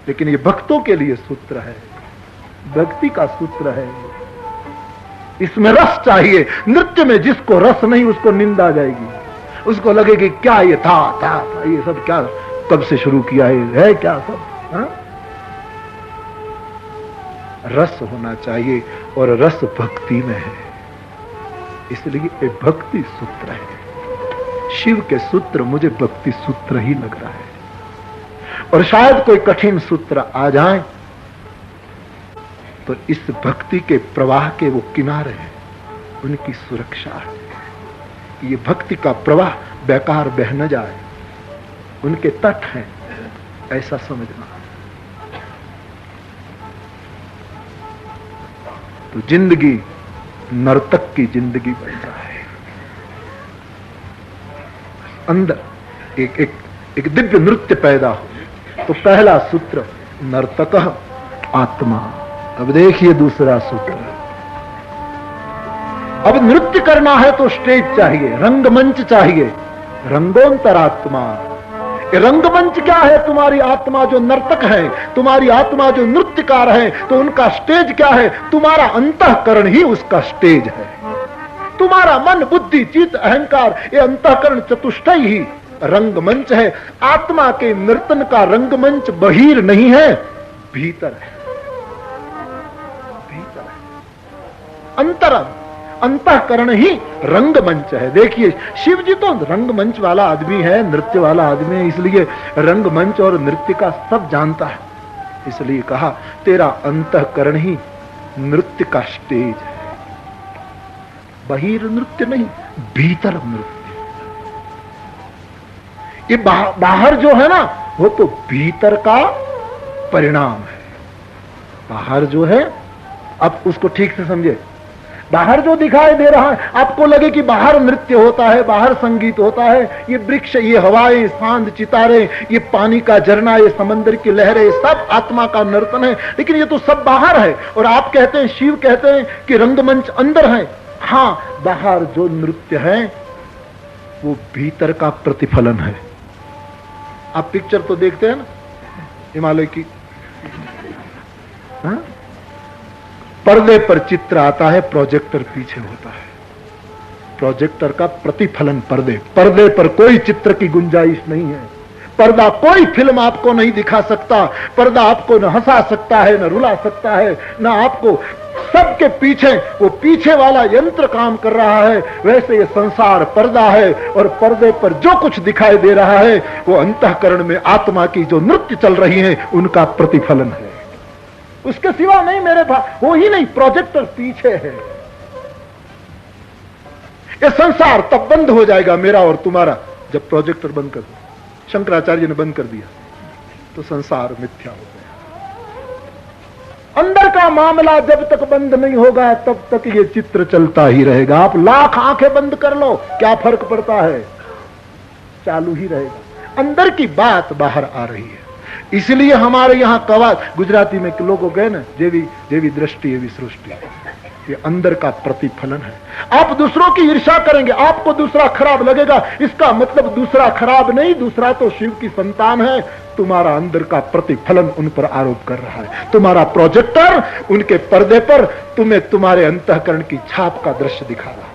लेकिन ये भक्तों के लिए सूत्र है, भक्ति का सूत्र है। इसमें रस चाहिए। नृत्य में जिसको रस नहीं उसको निंदा जाएगी, उसको लगेगी क्या ये था ये सब क्या कब से शुरू किया है क्या सब। हा? रस होना चाहिए और रस भक्ति में है, इसलिए ये भक्ति सूत्र है। शिव के सूत्र मुझे भक्ति सूत्र ही लग रहा है। और शायद कोई कठिन सूत्र आ जाए तो इस भक्ति के प्रवाह के वो किनारे हैं, उनकी सुरक्षा है। ये भक्ति का प्रवाह बेकार बह न जाए, उनके तट हैं, ऐसा समझना। तो जिंदगी नर्तक की जिंदगी बन जाए। अंदर एक दिव्य नृत्य पैदा हो। तो पहला सूत्र नर्तक आत्मा। अब देखिए दूसरा सूत्र। अब नृत्य करना है तो स्टेज चाहिए, रंगमंच चाहिए, रंगोंतरात्मा। रंगमंच क्या है? तुम्हारी आत्मा जो नर्तक है, तुम्हारी आत्मा जो नृत्यकार है, तो उनका स्टेज क्या है? तुम्हारा अंतःकरण ही उसका स्टेज है। तुम्हारा मन, बुद्धि, चित्त, अहंकार, ये अंतःकरण चतुष्टय ही रंगमंच है। आत्मा के नर्तन का रंगमंच बहिर नहीं है, भीतर है, भीतर है। अंतःकरण ही रंगमंच है। देखिए शिव जी तो रंगमंच वाला आदमी है, नृत्य वाला आदमी है, इसलिए रंगमंच और नृत्य का सब जानता है। इसलिए कहा तेरा अंतःकरण ही नृत्य का स्टेज है। बहिर नृत्य नहीं, भीतर नृत्य। ये बाहर जो है ना, वो तो भीतर का परिणाम है। बाहर जो है, आप उसको ठीक से समझे। बाहर जो दिखाई दे रहा है, आपको लगे कि बाहर नृत्य होता है, बाहर संगीत होता है, ये वृक्ष, ये हवाएं, सांद, चितारे, ये पानी का झरना, ये समंदर की लहरें, सब आत्मा का नर्तन है। लेकिन ये तो सब बाहर है। और आप कहते हैं, शिव कहते हैं कि रंगमंच अंदर है। हाँ, बाहर जो नृत्य है वो भीतर का प्रतिफलन है। आप पिक्चर तो देखते हैं ना हिमालय की, हाँ? पर्दे पर चित्र आता है, प्रोजेक्टर पीछे होता है। प्रोजेक्टर का प्रतिफलन पर्दे पर कोई चित्र की गुंजाइश नहीं है। पर्दा कोई फिल्म आपको नहीं दिखा सकता। पर्दा आपको न हंसा सकता है, न रुला सकता है, न आपको। सबके पीछे वो पीछे वाला यंत्र काम कर रहा है। वैसे ये संसार पर्दा है, और पर्दे पर जो कुछ दिखाई दे रहा है वो अंतःकरण में आत्मा की जो नृत्य चल रही है उनका प्रतिफलन है। उसके सिवा नहीं मेरे पास, वो ही नहीं, प्रोजेक्टर पीछे है। ये संसार तब बंद हो जाएगा मेरा और तुम्हारा जब प्रोजेक्टर बंद कर दो। शंकराचार्य ने बंद कर दिया तो संसार मिथ्या हो गया। अंदर का मामला जब तक बंद नहीं होगा तब तक ये चित्र चलता ही रहेगा। आप लाख आंखें बंद कर लो, क्या फर्क पड़ता है, चालू ही रहेगा। अंदर की बात बाहर आ रही है। इसलिए हमारे यहां कवाल, गुजराती में लोगों कहे ना, जेवी दृष्टि एवी सृष्टि, ये अंदर का प्रतिफलन है। आप दूसरों की ईर्ष्या करेंगे, आपको दूसरा खराब लगेगा, इसका मतलब दूसरा खराब नहीं, दूसरा तो शिव की संतान है। तुम्हारा अंदर का प्रतिफलन उन पर आरोप कर रहा है। तुम्हारा प्रोजेक्टर उनके पर्दे पर तुम्हें तुम्हारे अंतःकरण की छाप का दृश्य दिखा रहा है।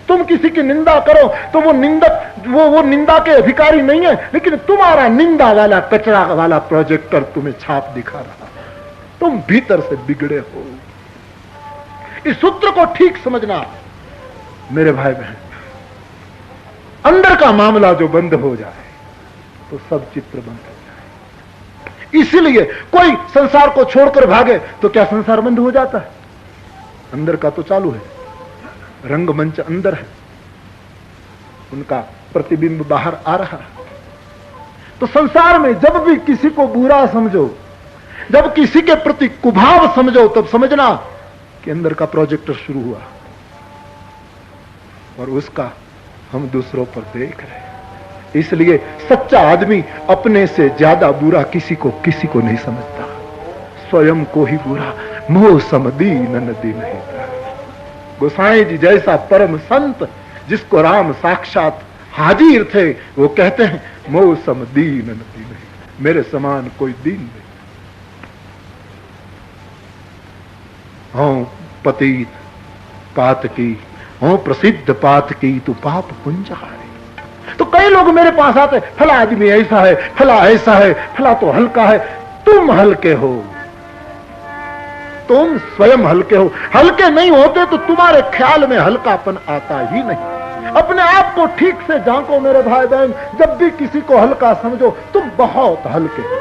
तुम किसी की निंदा करो तो वो निंदक, वो निंदा के अधिकारी नहीं है, लेकिन तुम्हारा निंदा वाला, कचरा वाला प्रोजेक्टर तुम्हें छाप दिखा रहा है। तुम भीतर से बिगड़े हो। इस सूत्र को ठीक समझना मेरे भाई बहन। अंदर का मामला जो बंद हो जाए तो सब चित्र बंद हो जाए। इसलिए कोई संसार को छोड़कर भागे तो क्या संसार बंद हो जाता है? अंदर का तो चालू है। रंगमंच अंदर है, उनका प्रतिबिंब बाहर आ रहा है। तो संसार में जब भी किसी को बुरा समझो, जब किसी के प्रति कुभाव समझो, तब समझना कि अंदर का प्रोजेक्टर शुरू हुआ और उसका हम दूसरों पर देख रहे हैं। इसलिए सच्चा आदमी अपने से ज्यादा बुरा किसी को नहीं समझता। स्वयं को ही बुरा मोह समदीन नदी नहीं। गोसाई जी जैसा परम संत जिसको राम साक्षात हाजिर थे, वो कहते हैं मोह समदीन नदी नहीं, मेरे समान कोई दीन नहीं। पतित पातकी हो प्रसिद्ध पातकी तू पाप पुंज हारे। तो कई लोग मेरे पास आते, फला आदमी ऐसा है, फला ऐसा है, फला तो हल्का है। तुम हल्के हो, तुम स्वयं हल्के हो। हल्के नहीं होते तो तुम्हारे ख्याल में हल्कापन आता ही नहीं। अपने आप को ठीक से झांको मेरे भाई बहन। जब भी किसी को हल्का समझो, तुम बहुत हल्के हो,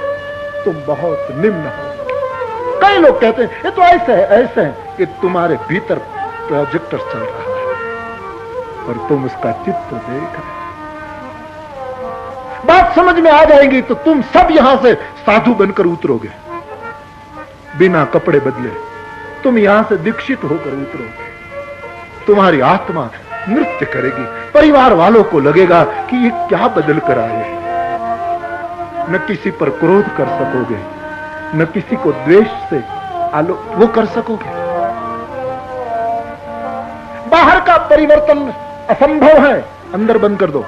तुम बहुत निम्न हो। कई लोग कहते हैं ये तो ऐसे है, ऐसे है कि तुम्हारे भीतर प्रोजेक्टर चल रहा है और तुम उसका चित्र देख रहे। बात समझ में आ जाएगी तो तुम सब यहां से साधु बनकर उतरोगे, बिना कपड़े बदले। तुम यहां से दीक्षित होकर उतरोगे, तुम्हारी आत्मा नृत्य करेगी। परिवार वालों को लगेगा कि ये क्या बदल कर आए। न किसी पर क्रोध कर सकोगे, न किसी को द्वेष से वो कर सकोगे। बाहर का परिवर्तन असंभव है, अंदर बंद कर दो।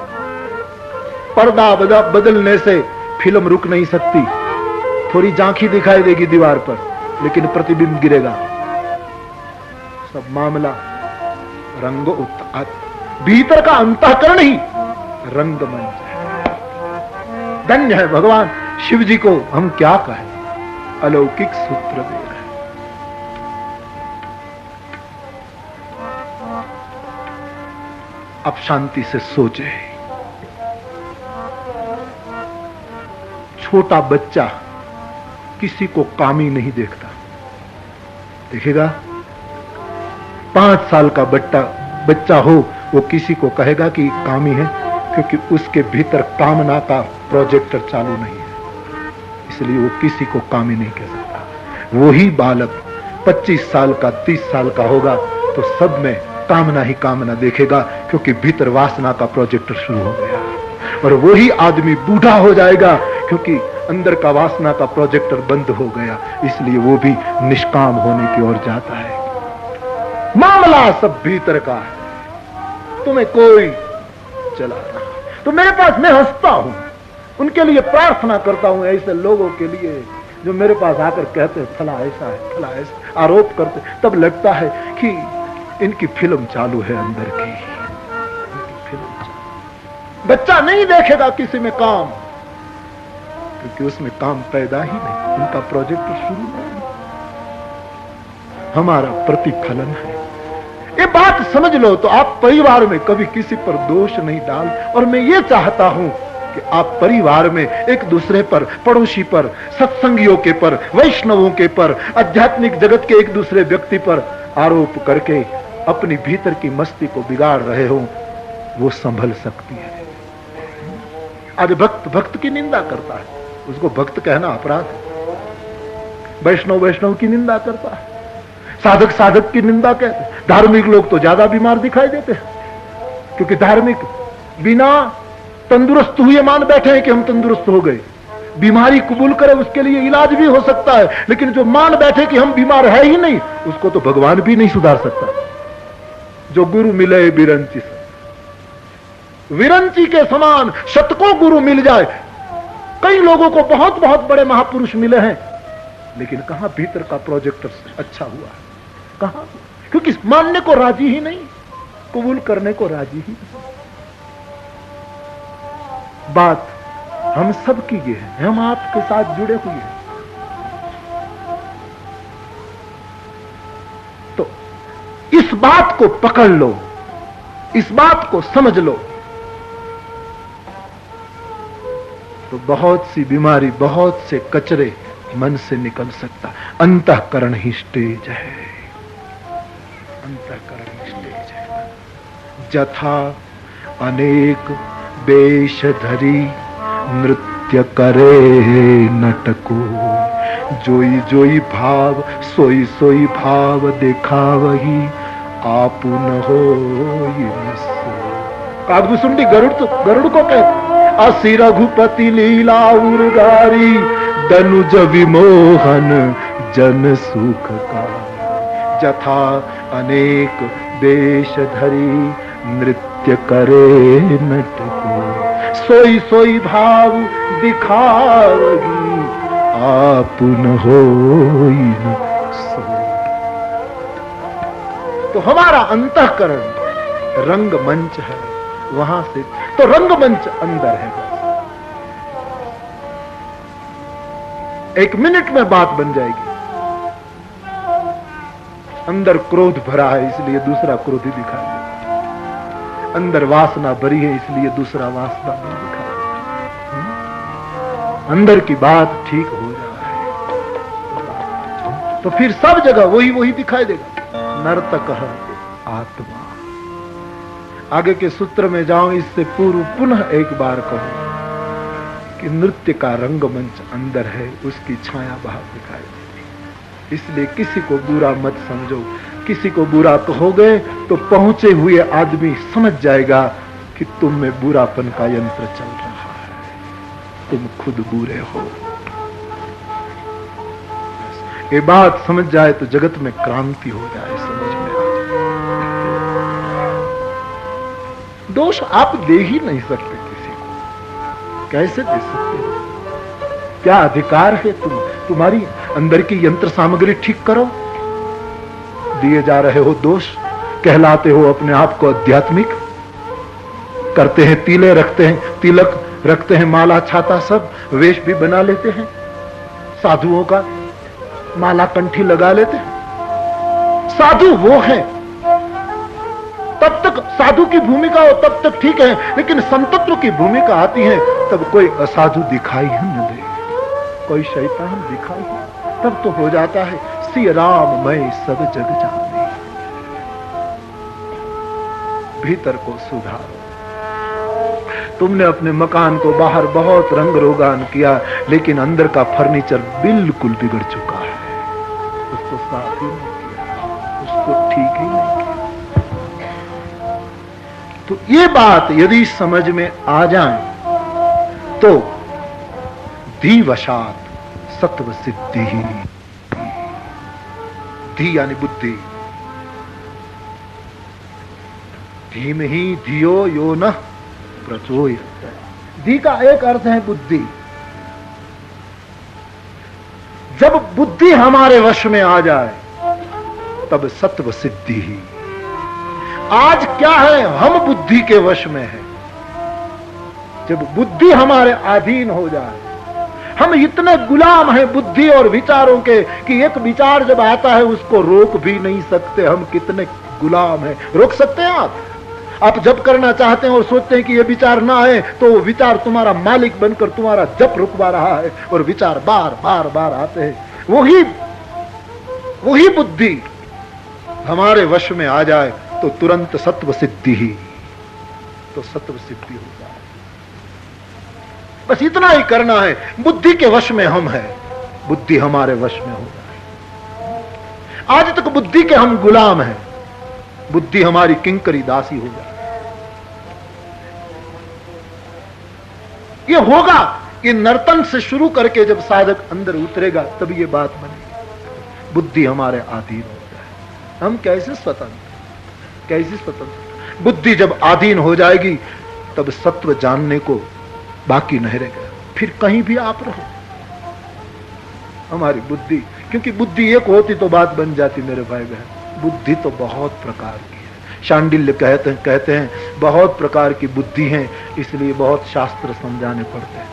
पर्दा बदलने से फिल्म रुक नहीं सकती। थोड़ी झांकी दिखाई देगी दीवार पर, लेकिन प्रतिबिंब गिरेगा। सब मामला रंगो भीतर का अंतःकरण ही रंगमंच है। धन्य है भगवान शिव जी को हम क्या कहें, अलौकिक सूत्र दे रहे हैं। अब शांति से सोचे। छोटा बच्चा किसी को कामी नहीं देखता, देखेगा? 5 साल का बच्चा हो, वो किसी को कहेगा कि कामी है, क्योंकि उसके भीतर कामना का प्रोजेक्टर चालू नहीं है, इसलिए वो किसी को कामी नहीं कह सकता। वही बालक 25 साल का 30 साल का होगा तो सब में कामना ही कामना देखेगा, क्योंकि भीतर वासना का प्रोजेक्टर शुरू हो गया। और वही आदमी बूढ़ा हो जाएगा, क्योंकि अंदर का वासना का प्रोजेक्टर बंद हो गया, इसलिए वो भी निष्काम होने की ओर जाता है। मामला सब भीतर का है, तुम्हें कोई चला रहा। तो मेरे पास, मैं हंसता हूं, उनके लिए प्रार्थना करता हूं, ऐसे लोगों के लिए जो मेरे पास आकर कहते हैं फला ऐसा है, फला ऐसा, आरोप करते, तब लगता है कि इनकी फिल्म चालू है अंदर की। बच्चा नहीं देखेगा किसी में काम, क्योंकि उसमें काम पैदा ही नहीं, उनका प्रोजेक्ट शुरू नहीं। हमारा प्रतिफलन है। ये बात समझ लो तो आप परिवार में कभी किसी पर दोष नहीं डाल। और मैं ये चाहता हूं कि आप परिवार में एक दूसरे पर, पड़ोसी पर, सत्संगियों के पर, वैष्णवों के पर, आध्यात्मिक जगत के एक दूसरे व्यक्ति पर आरोप करके अपनी भीतर की मस्ती को बिगाड़ रहे हो, वो संभल सकती है। आज भक्त की निंदा करता है, उसको भक्त कहना अपराध है। वैष्णव की निंदा करता है, साधक की निंदा कहते हैं। धार्मिक लोग तो ज्यादा बीमार दिखाई देते हैं, क्योंकि धार्मिक बिना तंदुरुस्त हुए मान बैठे हैं कि हम तंदुरुस्त हो गए। बीमारी कबूल करे, उसके लिए इलाज भी हो सकता है, लेकिन जो मान बैठे कि हम बीमार है ही नहीं, उसको तो भगवान भी नहीं सुधार सकता। जो गुरु मिले बिरंची से, विरंची के समान शतकों गुरु मिल जाए। कई लोगों को बहुत बहुत बड़े महापुरुष मिले हैं, लेकिन कहां भीतर का प्रोजेक्टर अच्छा हुआ है? कहां? क्योंकि मानने को राजी ही नहीं, कबूल करने को राजी ही नहीं। बात हम सब की ये है, हम आपके साथ जुड़े हुए हैं। तो इस बात को पकड़ लो, इस बात को समझ लो, तो बहुत सी बीमारी, बहुत से कचरे मन से निकल सकता। अंतःकरण ही स्टेज है, अंतःकरण ही स्टेज है। जथा अनेक वेश धरी नृत्य करे नटको, जोई जोई भाव सोई सोई भाव देखा वही आप न हो। कागभूषुंडी गरुड़ को कहते, असि रघुपति लीला उर्गारी, दनुज विमोहन जन सुख का। जथा अनेक वेश धरी नृत्य करे नटको, सोई सोई भाव दिखावही आप न होई न सो। तो हमारा अंतःकरण रंगमंच है, वहां से तो रंगमंच अंदर है। एक मिनट में बात बन जाएगी। अंदर क्रोध भरा है इसलिए दूसरा क्रोध ही दिखाई देगा, अंदर वासना भरी है इसलिए दूसरा वासना नहीं दिखाई देगा। अंदर की बात ठीक हो जाए तो फिर सब जगह वही वही दिखाई देगा। नर्तक आत्मा। आगे के सूत्र में जाऊं इससे पूर्व पुनः एक बार कहूं कि नृत्य का रंगमंच अंदर है, उसकी छाया बाहर दिखाई देती। इसलिए किसी को बुरा मत समझो, किसी को बुरा कहोगे तो पहुंचे हुए आदमी समझ जाएगा कि तुम में बुरापन का यंत्र चल रहा है, तुम खुद बुरे हो। ये बात समझ जाए तो जगत में क्रांति हो जाए, समझ में आ जाए। दोष आप दे ही नहीं सकते किसी को, कैसे दे सकते हो? क्या अधिकार है तुम्हारी अंदर की यंत्र सामग्री ठीक करो? दिए जा रहे हो दोष, कहलाते हो अपने आप को आध्यात्मिक, करते हैं तीले रखते हैं, तिलक रखते हैं, माला छाता सब वेश भी बना लेते हैं, साधुओं का माला कंठी लगा लेते हैं। साधु वो है, तब तक साधु की भूमिका हो तब तक ठीक है, लेकिन संतत्व की भूमिका आती है तब कोई असाधु दिखाई ही न दे, कोई शैतान दिखाई, तब तो हो जाता है श्री राम मैं सब जग जाने। भीतर को सुधारो। तुमने अपने मकान को बाहर बहुत रंग रोगान किया, लेकिन अंदर का फर्नीचर बिल्कुल बिगड़ चुका है, उसको साफ ही नहीं किया, उसको ठीक ही नहीं किया। तो ये बात यदि समझ में आ जाए तो धीवशात सत्व सिद्धि ही, धी यानी बुद्धि, धीम ही धियो यो न प्रचोय। धी का एक अर्थ है बुद्धि। जब बुद्धि हमारे वश में आ जाए तब सत्व सिद्धि ही। आज क्या है, हम बुद्धि के वश में हैं। जब बुद्धि हमारे अधीन हो जाए, हम इतने गुलाम हैं बुद्धि और विचारों के कि एक विचार जब आता है उसको रोक भी नहीं सकते। हम कितने गुलाम हैं। रोक सकते हैं आप जप करना चाहते हैं और सोचते हैं कि ये विचार ना आए, तो वो विचार तुम्हारा मालिक बनकर तुम्हारा जप रुकवा रहा है और विचार बार बार बार आते हैं। वही बुद्धि हमारे वश में आ जाए तो तुरंत सत्व सिद्धि ही, तो सत्व सिद्धि हो जाए। बस इतना ही करना है, बुद्धि के वश में हम हैं, बुद्धि हमारे वश में हो जाए। आज तक बुद्धि के हम गुलाम हैं, बुद्धि हमारी किंकरी दासी हो जाए। ये होगा, ये नर्तन से शुरू करके जब साधक अंदर उतरेगा तब ये बात बनेगी, बुद्धि हमारे अधीन हो जाए। हम कैसे स्वतंत्र, कैसे स्वतंत्र? बुद्धि जब अधीन हो जाएगी तब सत्व जानने को बाकी नहीं रहेगा, फिर कहीं भी आप रहो। हमारी बुद्धि, क्योंकि बुद्धि एक होती तो बात बन जाती मेरे भाई बहन। बुद्धि तो बहुत प्रकार की है। शांडिल्य कहते हैं बहुत प्रकार की बुद्धि है, इसलिए बहुत शास्त्र समझाने पड़ते हैं।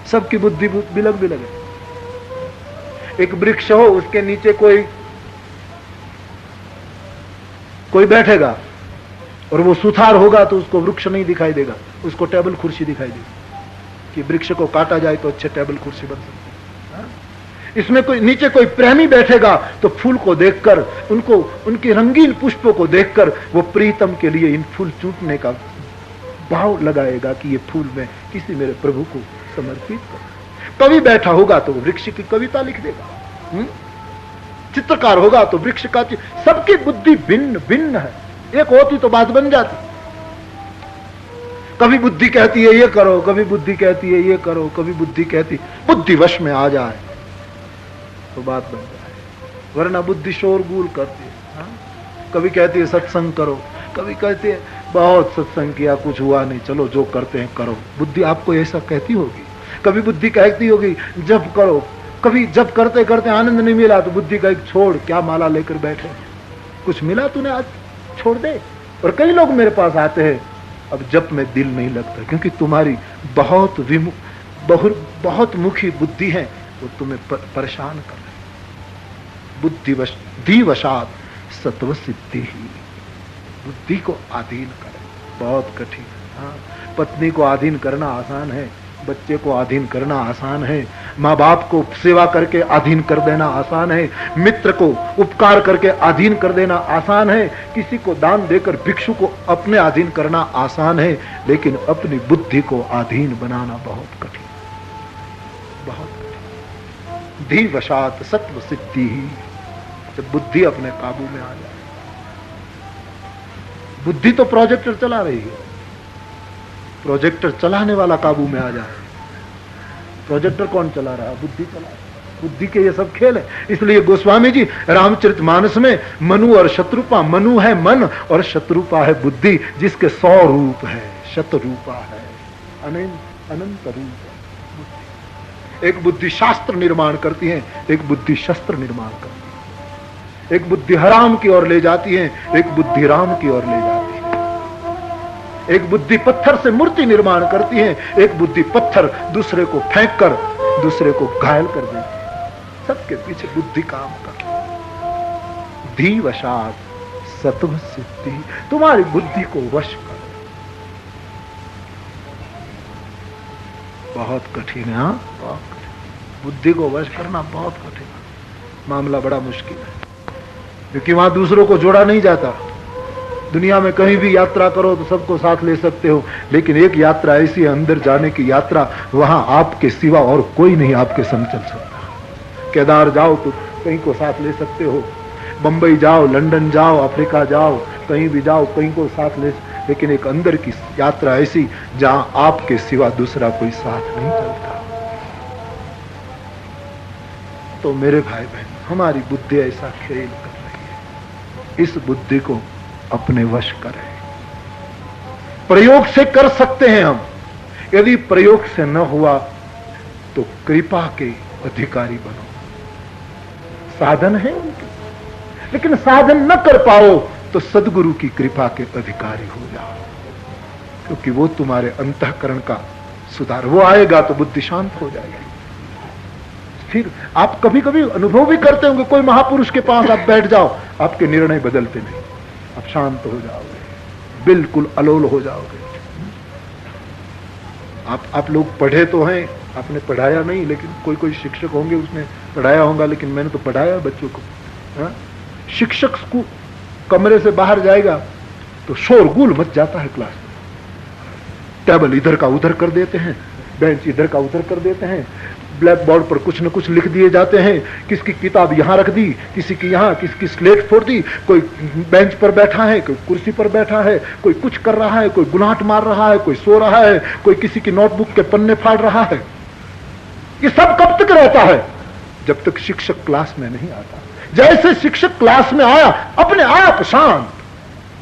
सबकी बुद्धि बिलग बिलग है। एक वृक्ष हो, उसके नीचे कोई बैठेगा और वो सुथार होगा तो उसको वृक्ष नहीं दिखाई देगा, उसको टेबल कुर्सी दिखाई देगी। कि वृक्ष को काटा जाए तो अच्छे टेबल कुर्सी बन सकती है। इसमें नीचे कोई प्रेमी बैठेगा तो फूल को देखकर, उनकी रंगीन पुष्पों को देखकर वो प्रीतम के लिए इन फूल चूटने का भाव लगाएगा कि ये फूल मैं किसी मेरे प्रभु को समर्पित करूं। कवि बैठा होगा तो वृक्ष की कविता लिख देगा, चित्रकार होगा तो वृक्ष का। सबकी बुद्धि भिन्न भिन्न है, एक होती तो बात बन जाती। कभी बुद्धि कहती है ये करो, कभी बुद्धि कहती है ये करो, कभी बुद्धि कहती, बुद्धि वश में आ जाए तो बात बन जाए, वरना बुद्धि शोरगुल करती है। कभी कहती है सत्संग करो, कभी कहती है बहुत सत्संग किया कुछ हुआ नहीं, चलो जो करते हैं करो। बुद्धि आपको ऐसा कहती होगी। कभी बुद्धि कहती होगी जप करो, कभी जप करते करते आनंद नहीं मिला तो बुद्धि कहे छोड़, क्या माला लेकर बैठे। कुछ मिला तूने आज, छोड़ दे। और कई लोग मेरे पास आते हैं, अब जप में दिल नहीं लगता, क्योंकि तुम्हारी बहुत मुखी बुद्धि है, वो तुम्हें परेशान कर रही। बुद्धिवशात सत्व सिद्धि ही, बुद्धि को अधीन करे, बहुत कठिन है। हाँ, पत्नी को अधीन करना आसान है, बच्चे को अधीन करना आसान है, माँ बाप को सेवा करके अधीन कर देना आसान है, मित्र को उपकार करके अधीन कर देना आसान है, किसी को दान देकर भिक्षु को अपने अधीन करना आसान है, लेकिन अपनी बुद्धि को अधीन बनाना बहुत कठिन, बहुत कठिन। धीवशात सत्व सिद्धि ही, जब बुद्धि अपने काबू में आ जाए। बुद्धि तो प्रोजेक्टर चला रही है, प्रोजेक्टर चलाने वाला काबू में आ जाए। प्रोजेक्टर कौन चला रहा है? बुद्धि चला रहा है। बुद्धि के ये सब खेल है। इसलिए गोस्वामी जी रामचरितमानस में मनु और शत्रुपा, मनु है मन और शत्रुपा है बुद्धि, जिसके 100 रूप है, शतरूपा है, अनंत रूप है। एक बुद्धि शास्त्र निर्माण करती है, एक बुद्धि शस्त्र निर्माण करती है। एक बुद्धि हराम की ओर ले जाती है, एक बुद्धि राम की ओर ले जाती है। एक बुद्धि पत्थर से मूर्ति निर्माण करती है, एक बुद्धि पत्थर दूसरे को फेंक कर दूसरे को घायल कर देती है। सबके पीछे बुद्धि काम कर। धीवशात सत्व सिद्धि, तुम्हारी बुद्धि को वश करो। बहुत कठिन है, हाँ, बहुत कठिन। बुद्धि को वश करना बहुत कठिन है, मामला बड़ा मुश्किल है, क्योंकि वहां दूसरों को जोड़ा नहीं जाता। दुनिया में कहीं भी यात्रा करो तो सबको साथ ले सकते हो, लेकिन एक यात्रा ऐसी है, अंदर जाने की यात्रा, वहां आपके सिवा और कोई नहीं आपके संग चल सकता। केदार जाओ तो कहीं को साथ ले सकते हो, बंबई जाओ, लंदन जाओ, अफ्रीका जाओ, कहीं भी जाओ, कहीं को साथ ले, लेकिन एक अंदर की यात्रा ऐसी जहां आपके सिवा दूसरा कोई साथ नहीं चलता। तो मेरे भाई बहन, हमारी बुद्धि ऐसा खेल कर रही है, इस बुद्धि को अपने वश करें। प्रयोग से कर सकते हैं हम, यदि प्रयोग से न हुआ तो कृपा के अधिकारी बनो। साधन है उनके, लेकिन साधन न कर पाओ तो सद्गुरु की कृपा के अधिकारी हो जाओ, क्योंकि वो तुम्हारे अंतःकरण का सुधार, वो आएगा तो बुद्धि शांत हो जाएगी। फिर आप कभी कभी अनुभव भी करते होंगे, कोई महापुरुष के पास आप बैठ जाओ, आपके निर्णय बदलते नहीं, आप शांत हो जाओगे, बिल्कुल अलोल हो जाओगे। आप लोग पढ़े तो हैं, आपने पढ़ाया नहीं, लेकिन कोई शिक्षक होंगे उसने पढ़ाया होगा, लेकिन मैंने तो पढ़ाया बच्चों को। हाँ? शिक्षक को कमरे से बाहर जाएगा तो शोरगुल मच जाता है क्लास में, टेबल इधर का उधर कर देते हैं, बेंच इधर का उधर कर देते हैं, ब्लैक बोर्ड पर कुछ न कुछ लिख दिए जाते हैं, किसकी किताब यहां रख दी, किसी की यहां, किसकी स्लेट फोड़ दी, कोई बेंच पर बैठा है, कोई कुर्सी पर बैठा है, कोई कुछ कर रहा है, कोई गुनाट मार रहा है, कोई सो रहा है, कोई किसी की नोटबुक के पन्ने फाड़ रहा है। ये सब कब तक रहता है? जब तक शिक्षक क्लास में नहीं आता। जैसे शिक्षक क्लास में आया, अपने आप शांत,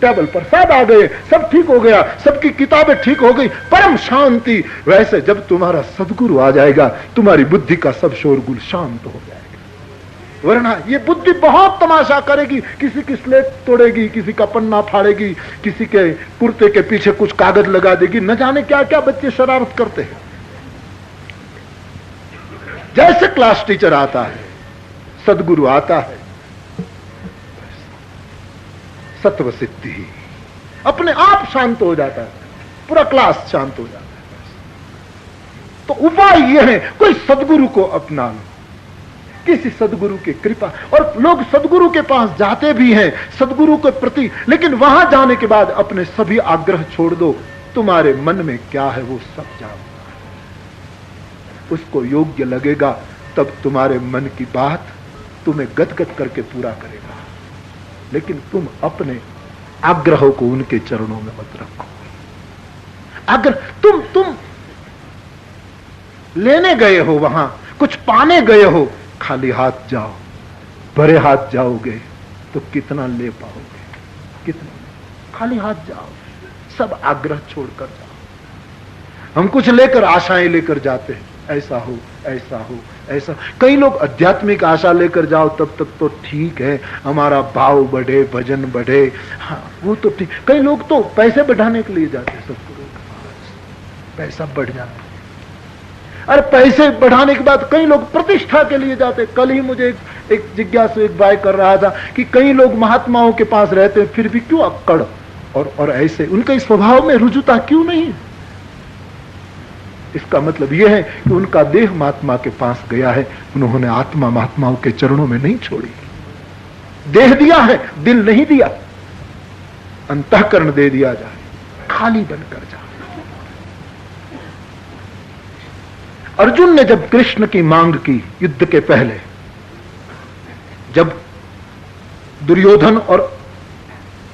टेबल पर सब आ गए, सब ठीक हो गया, सबकी किताबें ठीक हो गई, परम शांति। वैसे जब तुम्हारा सद्गुरु आ जाएगा, तुम्हारी बुद्धि का सब शोरगुल शांत हो जाएगा। वरना ये बुद्धि बहुत तमाशा करेगी, किसी की स्लेट तोड़ेगी, किसी का पन्ना फाड़ेगी, किसी के कुर्ते के पीछे कुछ कागज लगा देगी, न जाने क्या क्या बच्चे शरारत करते हैं। जैसे क्लास टीचर आता है, सद्गुरु आता है, सत्व सिद्धि अपने आप शांत हो जाता है, पूरा क्लास शांत हो जाता है। तो उपाय यह है, कोई सद्गुरु को अपना लो, किसी सद्गुरु की कृपा। और लोग सद्गुरु के पास जाते भी हैं सद्गुरु के प्रति, लेकिन वहां जाने के बाद अपने सभी आग्रह छोड़ दो, तुम्हारे मन में क्या है वो सब जाओ, उसको योग्य लगेगा, तब तुम्हारे मन की बात तुम्हें गदगद करके पूरा करेगा। लेकिन तुम अपने आग्रहों को उनके चरणों में मत रखो। अगर तुम लेने गए हो, वहां कुछ पाने गए हो, खाली हाथ जाओ, भरे हाथ जाओगे तो कितना ले पाओगे? कितना? खाली हाथ जाओ, सब आग्रह छोड़कर जाओ। हम कुछ लेकर आशाएं लेकर जाते हैं, ऐसा हो, ऐसा हो, ऐसा कई लोग आध्यात्मिक आशा लेकर जाओ तब तक तो ठीक है, हमारा भाव बढ़े, भजन बढ़े, हाँ वो तो ठीक। कई लोग तो पैसे बढ़ाने के लिए जाते, सदगुरु के पास पैसा बढ़ जाता। अरे पैसे बढ़ाने के बाद कई लोग प्रतिष्ठा के लिए जाते। कल ही मुझे एक जिज्ञासु एक भाई कर रहा था कि कई लोग महात्माओं के पास रहते हैं फिर भी क्यों अक्कड़ और ऐसे, उनके स्वभाव में रुजुता क्यों नहीं? इसका मतलब यह है कि उनका देह महात्मा के पास गया है, उन्होंने आत्मा महात्माओं के चरणों में नहीं छोड़ी। देह दिया है, दिल नहीं दिया। अंतःकरण दे दिया जाए, खाली बनकर जाए। अर्जुन ने जब कृष्ण की मांग की युद्ध के पहले, जब दुर्योधन और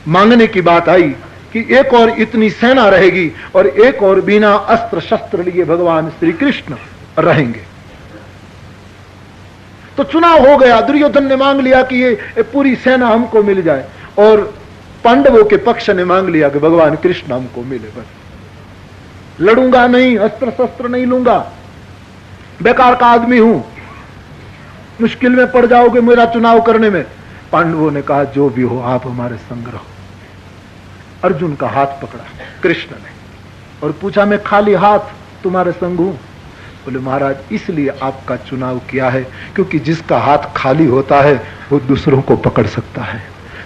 मांगने की बात आई कि एक और इतनी सेना रहेगी और एक और बिना अस्त्र शस्त्र लिए भगवान श्री कृष्ण रहेंगे, तो चुनाव हो गया। दुर्योधन ने मांग लिया कि ये पूरी सेना हमको मिल जाए, और पांडवों के पक्ष ने मांग लिया कि भगवान कृष्ण हमको मिले। बस लड़ूंगा नहीं, अस्त्र शस्त्र नहीं लूंगा, बेकार का आदमी हूं, मुश्किल में पड़ जाओगे मेरा चुनाव करने में। पांडवों ने कहा जो भी हो आप हमारे संग रहो। अर्जुन का हाथ पकड़ा कृष्ण ने और पूछा मैं खाली हाथ तुम्हारे संग हूं? बोले महाराज इसलिए आपका चुनाव किया है क्योंकि जिसका हाथ खाली होता है वो दूसरों को पकड़ सकता है।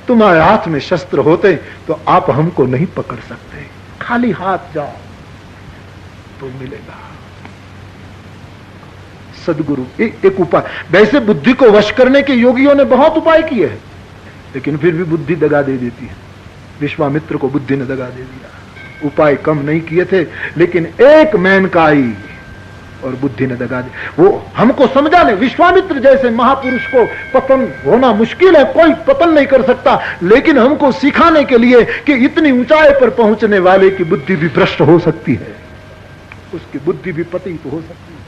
तुम्हारे हाथ में शस्त्र होते तो आप हमको नहीं पकड़ सकते। खाली हाथ जाओ तो मिलेगा। सदगुरु एक उपाय। वैसे बुद्धि को वश करने के योगियों ने बहुत उपाय किए हैं, लेकिन फिर भी बुद्धि दगा दे देती है। विश्वामित्र को बुद्धि ने दगा दे दिया। उपाय कम नहीं किए थे, लेकिन एक मेनकाई और बुद्धि ने दगा दी। वो हमको समझाने, विश्वामित्र जैसे महापुरुष को पतन होना मुश्किल है, कोई पतन नहीं कर सकता, लेकिन हमको सिखाने के लिए कि इतनी ऊंचाई पर पहुंचने वाले की बुद्धि भी भ्रष्ट हो सकती है, उसकी बुद्धि भी पतित हो सकती है।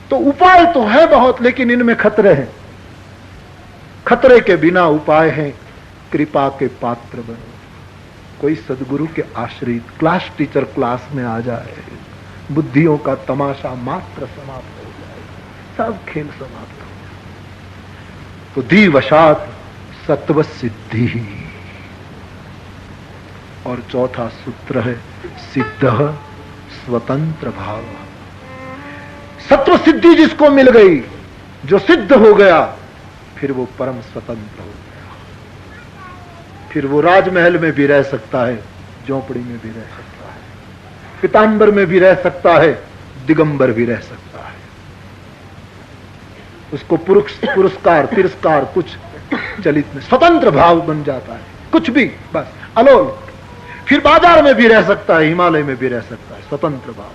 तो उपाय तो है बहुत, लेकिन इनमें खतरे हैं। खतरे के बिना उपाय है कृपा के पात्र बनो। कोई सदगुरु के आश्रित क्लास टीचर क्लास में आ जाए, बुद्धियों का तमाशा मात्र समाप्त हो जाए, सब खेल समाप्त हो जाए। तो दीवशात सत्व सिद्धि ही। और चौथा सूत्र है सिद्ध स्वतंत्र भाव। सत्व सिद्धि जिसको मिल गई, जो सिद्ध हो गया, फिर वो परम स्वतंत्र हो गया। फिर वो राजमहल में भी रह सकता है, झोंपड़ी में भी रह सकता है, पीतांबर में भी रह सकता है, दिगंबर भी रह सकता है। उसको पुरस्कार तिरस्कार कुछ चलित में, स्वतंत्र भाव बन जाता है, कुछ भी बस अलोल। फिर बाजार में भी रह सकता है, हिमालय में भी रह सकता है, स्वतंत्र भाव।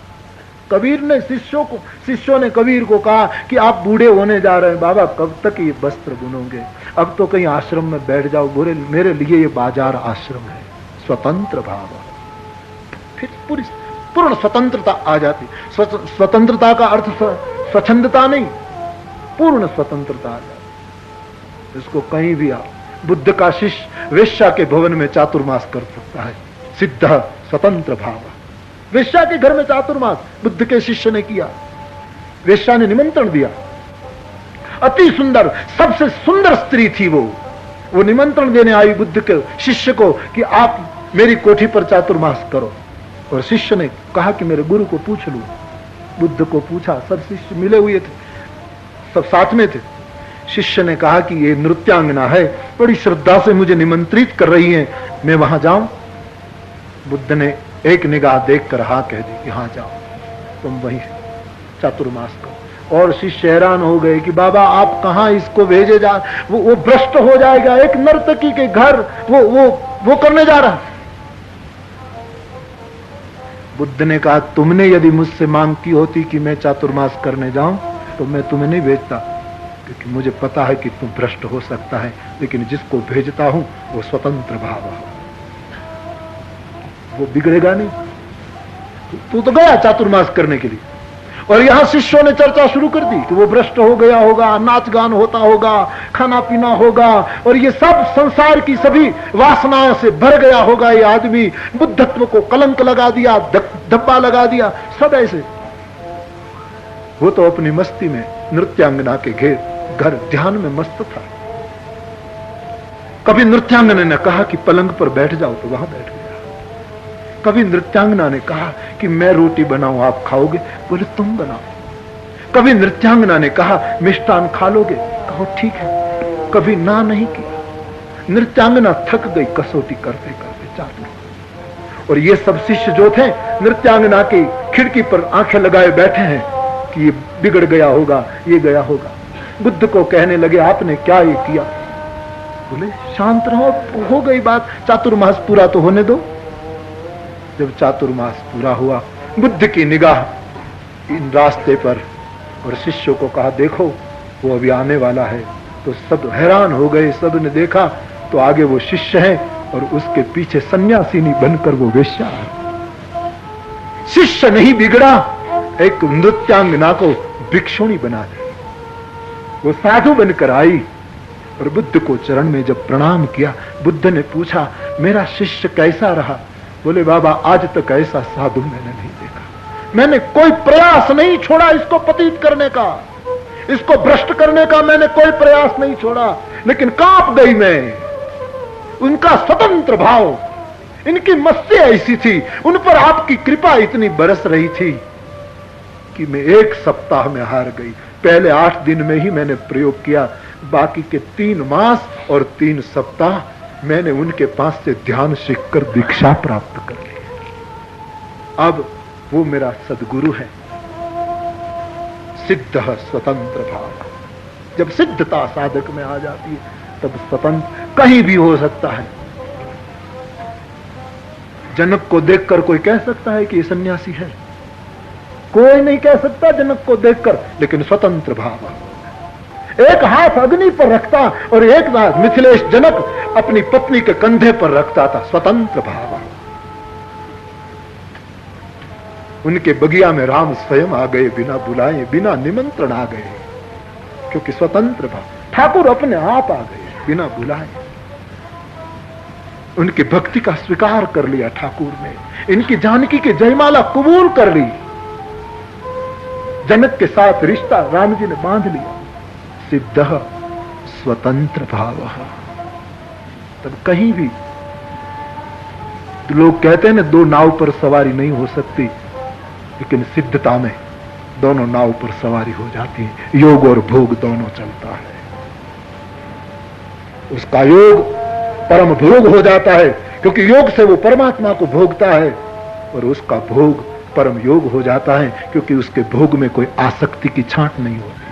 कबीर ने शिष्यों ने कबीर को कहा कि आप बूढ़े होने जा रहे हैं बाबा, कब तक ये वस्त्र बुनोगे? अब तो कहीं आश्रम में बैठ जाओ, मेरे लिए ये बाजार आश्रम है। स्वतंत्र भाव, फिर पूर्ण स्वतंत्रता आ जाती। स्वतंत्रता का अर्थ स्वच्छंदता नहीं, पूर्ण स्वतंत्रता आ जाती। इसको कहीं भी आओ, बुद्ध का शिष्य वेश्या के भवन में चातुर्मास कर सकता है, सिद्ध स्वतंत्र भाव। वेश्या के घर में चातुर्मास बुद्ध के शिष्य ने किया। वेश्या ने निमंत्रण दिया, अति सुंदर, सबसे सुंदर स्त्री थी वो निमंत्रण देने आई बुद्ध के शिष्य को कि आप मेरी कोठी पर चातुर्मास करो। और शिष्य ने कहा कि मेरे गुरु को पूछ लूं। बुद्ध को पूछा, सब शिष्य मिले हुए थे, सब साथ में थे। शिष्य ने कहा कि ये नृत्यांगना है, बड़ी श्रद्धा से मुझे निमंत्रित कर रही है, मैं वहां जाऊं? बुद्ध ने एक निगाह देखकर हाँ कह दी कि हाँ जाओ, तुम वहीं चातुर्मास करो। और शिष्य हैरान हो गए कि बाबा आप कहां इसको भेजे जा, वो भ्रष्ट हो जाएगा, एक नर्तकी के घर वो करने जा रहा। बुद्ध ने कहा तुमने यदि मुझसे मांग की होती कि मैं चातुर्मास करने जाऊं तो मैं तुम्हें नहीं भेजता, क्योंकि मुझे पता है कि तुम भ्रष्ट हो सकता है, लेकिन जिसको भेजता हूं वो स्वतंत्र भाव है, वो बिगड़ेगा नहीं। तू तो गया चातुर्मास करने के लिए, और यहां शिष्यों ने चर्चा शुरू कर दी कि वो भ्रष्ट हो गया होगा, नाच गान होता होगा, खाना पीना होगा, और ये सब संसार की सभी वासनाओं से भर गया होगा। ये आदमी बुद्धत्व को कलंक लगा दिया, धब्बा लगा दिया, सब ऐसे। वो तो अपनी मस्ती में नृत्यांगना के घर ध्यान में मस्त था। कभी नृत्यांगना ने कहा कि पलंग पर बैठ जाओ तो वहां बैठ गया। कभी नृत्यांगना ने कहा कि मैं रोटी बनाऊं आप खाओगे, बोले तुम बनाओ। कभी नृत्यांगना ने कहा मिष्टान खा लोगे, कहो ठीक है। कभी ना नहीं किया। नृत्यांगना थक गई कसौटी करते करते चातुर। और ये सब शिष्य जो थे नृत्यांगना की खिड़की पर आंखें लगाए बैठे हैं कि ये बिगड़ गया होगा, ये गया होगा। बुद्ध को कहने लगे आपने क्या ये किया? बोले शांत रहो, हो गई बात, चातुर्मास पूरा तो होने दो। जब चातुर्मास पूरा हुआ, बुद्ध की निगाह इन रास्ते पर और शिष्यों को कहा देखो वो अभी आने वाला है। तो सब हैरान हो गए। सब ने देखा तो आगे वो शिष्य है और उसके पीछे सन्यासिनी बनकर वो वेश्या है। शिष्य नहीं बिगड़ा, एक नृत्यांगना को भिक्षुणी बना दी। वो साधु बनकर आई और बुद्ध को चरण में जब प्रणाम किया, बुद्ध ने पूछा मेरा शिष्य कैसा रहा? बोले बाबा आज तक ऐसा साधु मैंने नहीं देखा। मैंने कोई प्रयास नहीं छोड़ा इसको पतित करने का, इसको भ्रष्ट करने का मैंने कोई प्रयास नहीं छोड़ा, लेकिन कांप गई मैं। उनका स्वतंत्र भाव, इनकी मस्ती ऐसी थी, उन पर आपकी कृपा इतनी बरस रही थी कि मैं 1 सप्ताह में हार गई। पहले 8 दिन में ही मैंने प्रयोग किया, बाकी के 3 मास और 3 सप्ताह मैंने उनके पास से ध्यान सीखकर दीक्षा प्राप्त कर ली। अब वो मेरा सद्गुरु है। सिद्ध स्वतंत्र भाव, जब सिद्धता साधक में आ जाती है तब स्वतंत्र कहीं भी हो सकता है। जनक को देखकर कोई कह सकता है कि ये सन्यासी है? कोई नहीं कह सकता जनक को देखकर, लेकिन स्वतंत्र भाव। एक हाथ अग्नि पर रखता और एक हाथ मिथिलेश जनक अपनी पत्नी के कंधे पर रखता था। स्वतंत्र भाव। उनके बगिया में राम स्वयं आ गए, बिना बुलाए बिना निमंत्रण आ गए, क्योंकि स्वतंत्र भाव। ठाकुर अपने आप आ गए बिना बुलाए। उनकी भक्ति का स्वीकार कर लिया ठाकुर ने, इनकी जानकी की जयमाला कबूल कर ली। जनक के साथ रिश्ता राम जी ने बांध लिया। सिद्ध स्वतंत्र भाव। तब कहीं भी लोग कहते हैं ना 2 नाव पर सवारी नहीं हो सकती, लेकिन सिद्धता में दोनों नाव पर सवारी हो जाती है। योग और भोग दोनों चलता है। उसका योग परम भोग हो जाता है, क्योंकि योग से वो परमात्मा को भोगता है, और उसका भोग परम योग हो जाता है, क्योंकि उसके भोग में कोई आसक्ति की छांट नहीं होती।